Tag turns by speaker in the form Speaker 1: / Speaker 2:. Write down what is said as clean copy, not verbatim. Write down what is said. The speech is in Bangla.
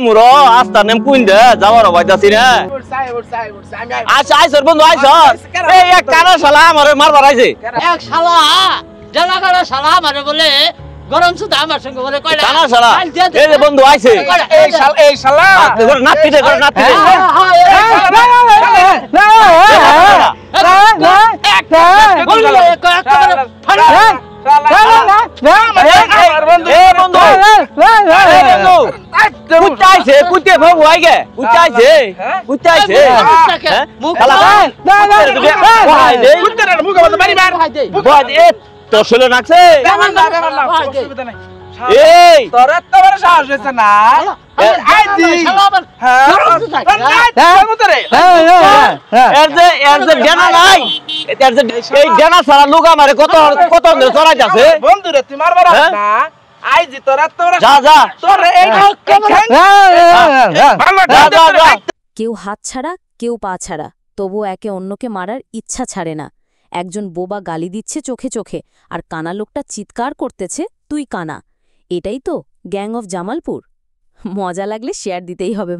Speaker 1: মুর আস্তা নেম কুইন দে যাওয়ার বাইতাছি না আচ্ছা আইসর বন্ধু আইসর এই এক কানা শালা আমারে মারবার আইছে
Speaker 2: এক শালা জানা কানা শালা আমারে বলে গরম সুদা আমার সঙ্গে বলে কয়লা
Speaker 1: কানা শালা এই যে বন্ধু আইছে
Speaker 3: এই শালা
Speaker 1: নাতি দে নাতি দে
Speaker 4: কেউ হাত ছাড়া কেউ পা ছাড়া, তবু একে অন্যকে মারার ইচ্ছা ছাড়ে না। একজন বোবা গালি দিচ্ছে চোখে চোখে, আর কানা লোকটা চিৎকার করতেছে তুই কানা। এটাই তো গ্যাং অফ জামালপুর। মজা লাগলে শেয়ার দিতেই হবে।